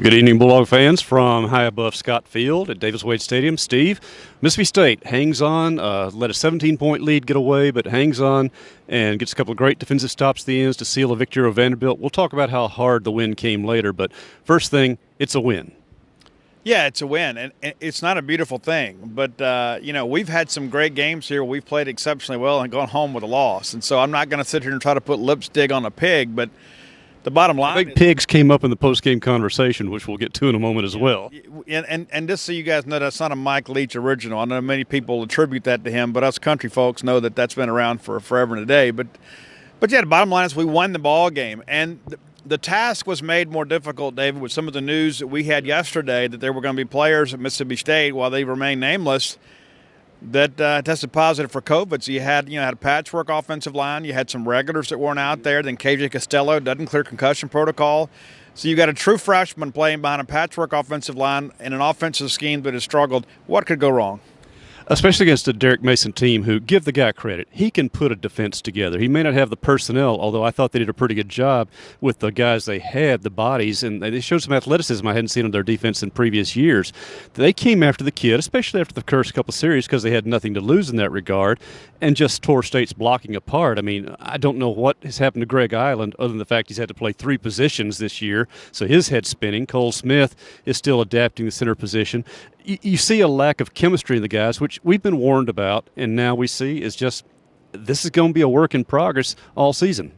Good evening, Bulldog fans from high above Scott Field at Davis Wade Stadium. Steve, Mississippi State hangs on, let a 17-point lead get away, but hangs on and gets a couple of great defensive stops at the ends to seal a victory over Vanderbilt. We'll talk about how hard the win came later, but first thing, it's a win. Yeah, it's a win, and it's not a beautiful thing. But, we've had some great games here. We've played exceptionally well and gone home with a loss. And so I'm not going to sit here and try to put lipstick on a pig, but the bottom line Big pigs came up in the post-game conversation, which we'll get to in a moment as well. And just so you guys know, that's not a Mike Leach original. I know many people attribute that to him, but us country folks know that that's been around for forever and a day. But yeah, the bottom line is we won the ball game. And the task was made more difficult, David, with some of the news that we had yesterday that there were going to be players at Mississippi State, while they remain nameless, that tested positive for COVID. So you had a patchwork offensive line. You had some regulars that weren't out there. Then KJ Costello doesn't clear concussion protocol. So you got a true freshman playing behind a patchwork offensive line and an offensive scheme that has struggled. What could go wrong? Especially against a Derek Mason team who, give the guy credit, he can put a defense together. He may not have the personnel, although I thought they did a pretty good job with the guys they had, the bodies, and they showed some athleticism I hadn't seen on their defense in previous years. They came after the kid, especially after the first couple of series, because they had nothing to lose in that regard, and just tore State's blocking apart. I mean, I don't know what has happened to Greg Island other than the fact he's had to play 3 positions this year, so his head's spinning. Cole Smith is still adapting the center position. You see a lack of chemistry in the guys, which we've been warned about, and now we see is just this is going to be a work in progress all season.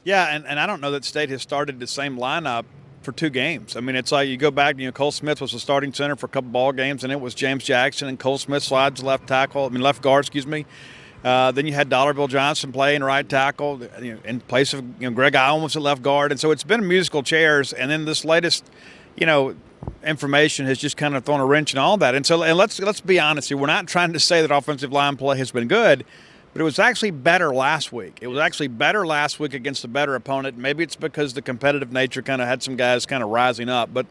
Yeah, and I don't know that State has started the same lineup for 2 games. I mean, it's like you go back, Cole Smith was the starting center for a couple ball games, and it was James Jackson, and Cole Smith slides left guard, Then you had Dollarville Johnson playing right tackle in place of Greg Island was at left guard. And so it's been musical chairs, and then this latest, information has just kind of thrown a wrench in all that. And let's be honest here. We're not trying to say that offensive line play has been good, but it was actually better last week. It was actually better last week against a better opponent. Maybe it's because the competitive nature kind of had some guys kind of rising up. But,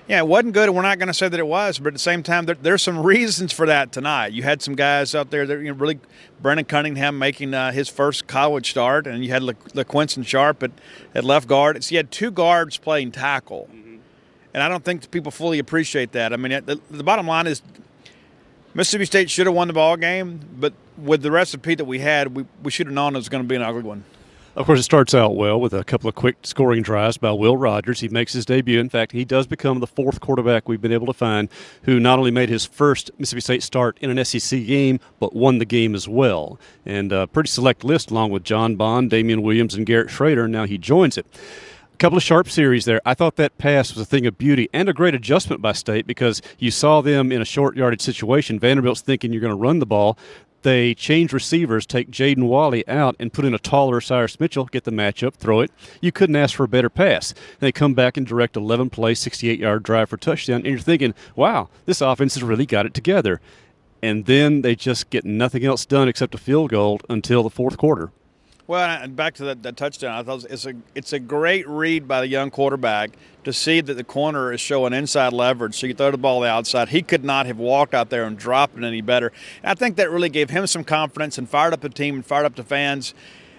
yeah, it wasn't good, and we're not going to say that it was. But at the same time, there's some reasons for that tonight. You had some guys out there that really Brennan Cunningham making his first college start, and you had LaQuinton Sharp at left guard. So you had 2 guards playing tackle. And I don't think people fully appreciate that. I mean, the bottom line is Mississippi State should have won the ball game, but with the recipe that we had, we should have known it was going to be an ugly one. Of course, it starts out well with a couple of quick scoring drives by Will Rogers. He makes his debut. In fact, he does become the 4th quarterback we've been able to find who not only made his first Mississippi State start in an SEC game, but won the game as well. And a pretty select list along with John Bond, Damian Williams, and Garrett Schrader. Now he joins it. A couple of sharp series there. I thought that pass was a thing of beauty and a great adjustment by State because you saw them in a short yardage situation. Vanderbilt's thinking you're going to run the ball. They change receivers, take Jaden Wally out, and put in a taller Cyrus Mitchell, get the matchup, throw it. You couldn't ask for a better pass. They come back and direct 11-play, 68-yard drive for touchdown, and you're thinking, wow, this offense has really got it together. And then they just get nothing else done except a field goal until the 4th quarter. Well, and back to that touchdown, I thought it's a great read by the young quarterback to see that the corner is showing inside leverage, so you throw the ball outside. He could not have walked out there and dropped it any better. And I think that really gave him some confidence and fired up the team and fired up the fans.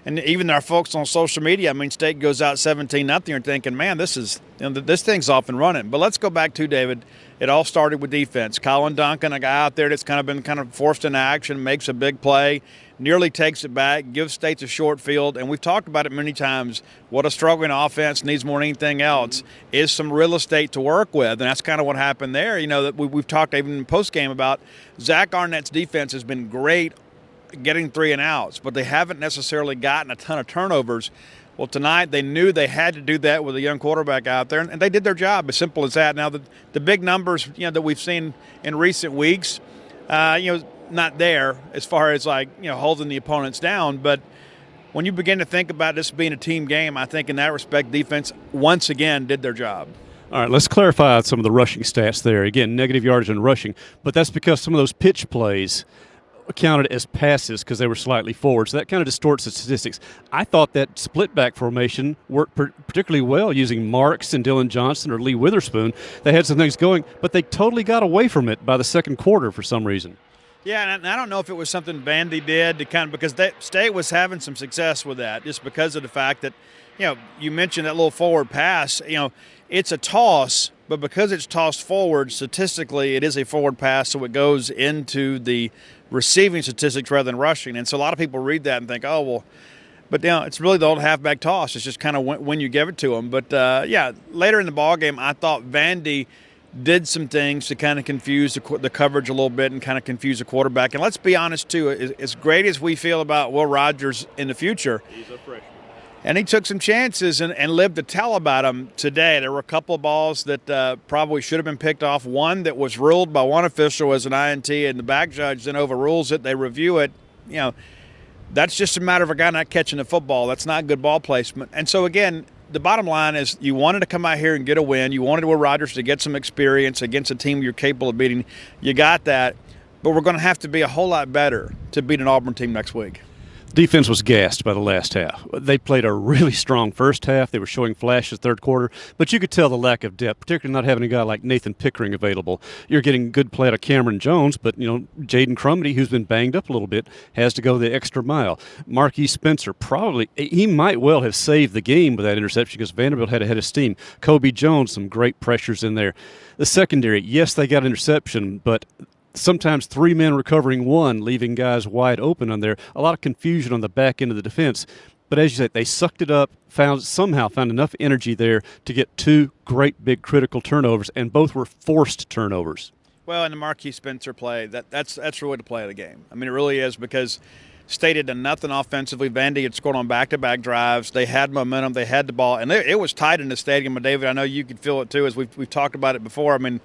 And even our folks on social media, I mean, State goes out 17-0. You're thinking, man, this thing's off and running. But let's go back to, David, it all started with defense. Colin Duncan, a guy out there that's been forced into action, makes a big play, nearly takes it back, gives State a short field. And we've talked about it many times. What a struggling offense needs more than anything else is some real estate to work with. And that's kind of what happened there. That we've talked even in postgame about Zach Arnett's defense has been great getting 3 and outs, but they haven't necessarily gotten a ton of turnovers. Well, tonight they knew they had to do that with a young quarterback out there, and they did their job. As simple as that. Now, the big numbers, that we've seen in recent weeks, not there as far as holding the opponents down. But when you begin to think about this being a team game, I think in that respect, defense once again did their job. All right, let's clarify some of the rushing stats there. Again, negative yardage in rushing, but that's because some of those pitch plays counted as passes because they were slightly forward, so that kind of distorts the statistics. I thought that split back formation worked particularly well using Marks and Dylan Johnson or Lee Witherspoon. They had some things going, but they totally got away from it by the 2nd quarter for some reason. Yeah, and I don't know if it was something Vandy did to because State was having some success with that just because of the fact that, you mentioned that little forward pass. it's a toss, but because it's tossed forward, statistically, it is a forward pass, so it goes into the receiving statistics rather than rushing. And so a lot of people read that and think, oh, well, but it's really the old halfback toss. It's just kind of when you give it to them. But, later in the ballgame, I thought Vandy did some things to kind of confuse the coverage a little bit and kind of confuse the quarterback. And let's be honest, too, as great as we feel about Will Rogers in the future, he's a freshman. And he took some chances and lived to tell about him today. There were a couple of balls that probably should have been picked off. One that was ruled by one official as an INT, and the back judge then overrules it. They review it. That's just a matter of a guy not catching the football. That's not good ball placement. And so, again, the bottom line is you wanted to come out here and get a win. You wanted Will Rogers to get some experience against a team you're capable of beating. You got that. But we're going to have to be a whole lot better to beat an Auburn team next week. Defense was gassed by the last half. They played a really strong first half. They were showing flashes third quarter, but you could tell the lack of depth, particularly not having a guy like Nathan Pickering available. You're getting good play out of Cameron Jones, but Jaden Crumedy, who's been banged up a little bit, has to go the extra mile. Marquis Spencer, he might well have saved the game with that interception because Vanderbilt had a head of steam. Kobe Jones, some great pressures in there. The secondary, yes, they got an interception, but sometimes three men recovering one, leaving guys wide open on there. A lot of confusion on the back end of the defense. But as you said, they sucked it up, somehow found enough energy there to get two great big critical turnovers, and both were forced turnovers. Well, in the Marquis Spencer play, that's really the play of the game. I mean, it really is, because State had done nothing offensively. Vandy had scored on back-to-back drives. They had momentum. They had the ball. And it was tight in the stadium. But, David, I know you could feel it too, as we've talked about it before. I mean,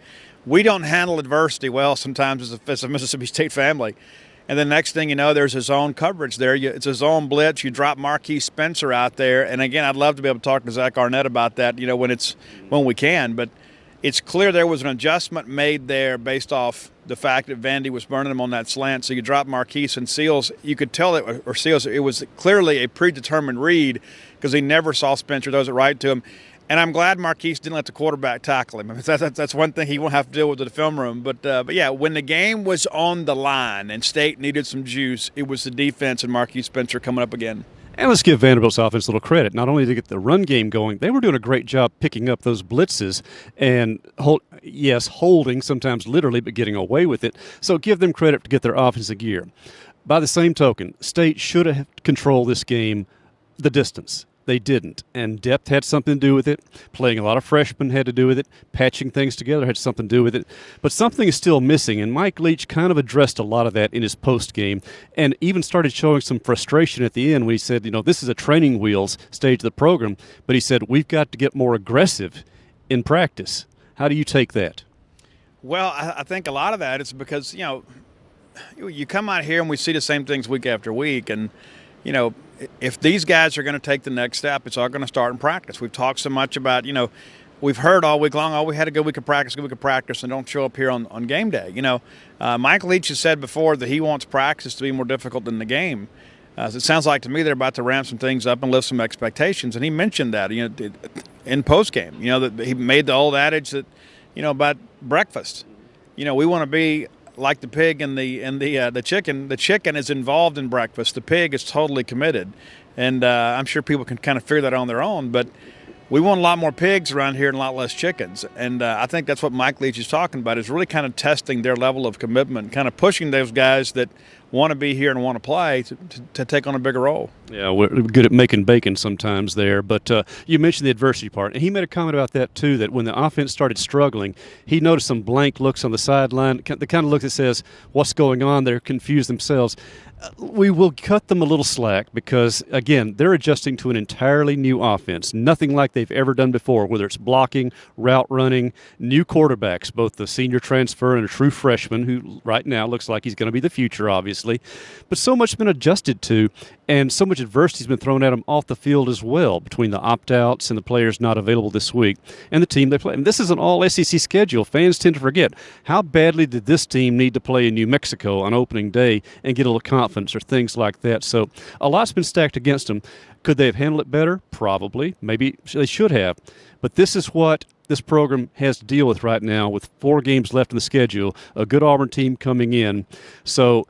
we don't handle adversity well sometimes as a Mississippi State family. And the next thing you know, there's a zone coverage there. It's a zone blitz. You drop Marquis Spencer out there. And, again, I'd love to be able to talk to Zach Arnett about that, when we can. But it's clear there was an adjustment made there based off the fact that Vandy was burning them on that slant. So you drop Marquise and Seals. You could tell it was clearly a predetermined read because he never saw Spencer throws it right to him. And I'm glad Marquise didn't let the quarterback tackle him. That's one thing he won't have to deal with in the film room. But yeah, when the game was on the line and State needed some juice, it was the defense and Marquise Spencer coming up again. And let's give Vanderbilt's offense a little credit. Not only to get the run game going, they were doing a great job picking up those blitzes and, holding, sometimes literally, but getting away with it. So give them credit to get their offense in gear. By the same token, State should have controlled this game the distance. They didn't, and depth had something to do with it. Playing a lot of freshmen had to do with it. Patching things together had something to do with it. But something is still missing, and Mike Leach kind of addressed a lot of that in his post-game and even started showing some frustration at the end when he said, this is a training wheels stage of the program, but he said, we've got to get more aggressive in practice. How do you take that? Well, I think a lot of that is because, you come out here and we see the same things week after week, and, if these guys are going to take the next step, it's all going to start in practice. We've talked so much about, we've heard all week long, we had a good week of practice, and don't show up here on game day. Mike Leach has said before that he wants practice to be more difficult than the game. So it sounds like to me they're about to ramp some things up and lift some expectations. And he mentioned that, in postgame, that he made the old adage that, about breakfast. We want to be like the pig and the chicken. The chicken is involved in breakfast. The pig is totally committed. And I'm sure people can kind of figure that on their own. But we want a lot more pigs around here and a lot less chickens. And I think that's what Mike Leach is talking about, is really kind of testing their level of commitment, kind of pushing those guys that want to be here and want to play to take on a bigger role. Yeah, we're good at making bacon sometimes there. But you mentioned the adversity part. And he made a comment about that, too, that when the offense started struggling, he noticed some blank looks on the sideline, the kind of look that says, what's going on? They're confused themselves. We will cut them a little slack because, again, they're adjusting to an entirely new offense, nothing like they've ever done before, whether it's blocking, route running, new quarterbacks, both the senior transfer and a true freshman who right now looks like he's going to be the future, obviously. But so much has been adjusted to, and so much adversity has been thrown at them off the field as well, between the opt-outs and the players not available this week and the team they play. And this is an all-SEC schedule. Fans tend to forget, how badly did this team need to play in New Mexico on opening day and get a little confidence or things like that. So a lot's been stacked against them. Could they have handled it better? Probably. Maybe they should have. But this is what this program has to deal with right now with 4 games left in the schedule, a good Auburn team coming in. So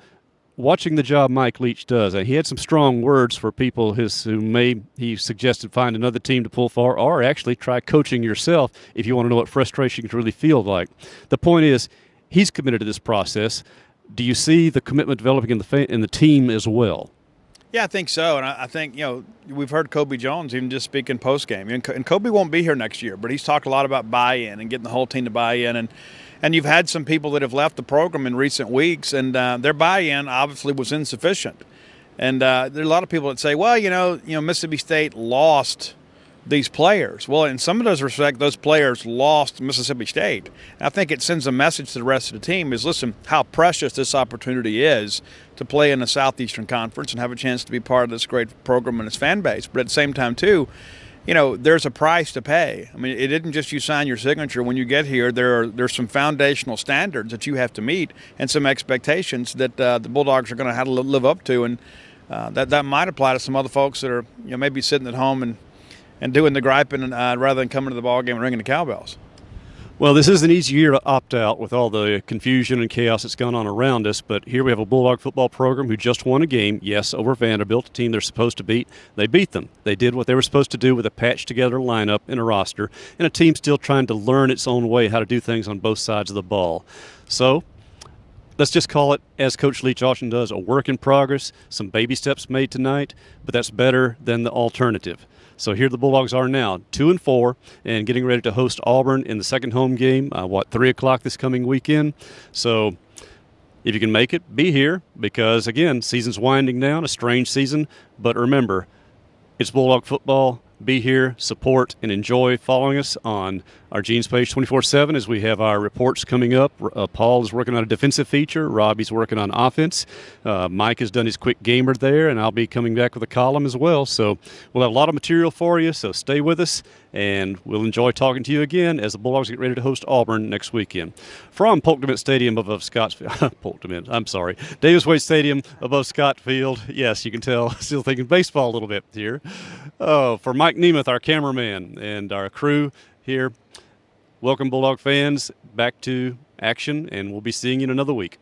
watching the job Mike Leach does, and he had some strong words for people he suggested find another team to pull for, or actually try coaching yourself if you want to know what frustration can really feel like. The point is, he's committed to this process. Do you see the commitment developing in the team as well? Yeah, I think so. And I think, we've heard Kobe Jones even just speak in postgame. And Kobe won't be here next year, but he's talked a lot about buy-in and getting the whole team to buy in. And you've had some people that have left the program in recent weeks, and their buy-in obviously was insufficient. And there are a lot of people that say, well, Mississippi State lost these players. Well, in some of those respects, those players lost Mississippi State. And I think it sends a message to the rest of the team is, listen, how precious this opportunity is to play in the Southeastern Conference and have a chance to be part of this great program and its fan base. But at the same time, too, there's a price to pay. I mean, it isn't just you sign your signature. When you get here, there's some foundational standards that you have to meet and some expectations that the Bulldogs are going to have to live up to. And that might apply to some other folks that are maybe sitting at home and doing the griping rather than coming to the ball game and ringing the cowbells. Well, this is an easy year to opt out with all the confusion and chaos that's gone on around us, but here we have a Bulldog football program who just won a game, yes, over Vanderbilt, a team they're supposed to beat. They beat them. They did what they were supposed to do with a patched-together lineup and a roster, and a team still trying to learn its own way how to do things on both sides of the ball. So let's just call it, as Coach Leach often does, a work in progress, some baby steps made tonight, but that's better than the alternative. So here the Bulldogs are now, 2-4, and getting ready to host Auburn in the second home game, 3 o'clock this coming weekend. So if you can make it, be here because, again, season's winding down, a strange season. But remember, it's Bulldog football. Be here, support, and enjoy following us on our Gene's page 24/7 as we have our reports coming up. Paul is working on a defensive feature. Robbie's working on offense. Mike has done his quick gamer there, and I'll be coming back with a column as well. So we'll have a lot of material for you, so stay with us, and we'll enjoy talking to you again as the Bulldogs get ready to host Auburn next weekend. From Polk-DeMint Stadium above Scottsfield, Davis Wade Stadium above Scottsfield. Yes, you can tell, still thinking baseball a little bit here. For Mike Nemeth, our cameraman, and our crew here, welcome Bulldog fans back to action, and we'll be seeing you in another week.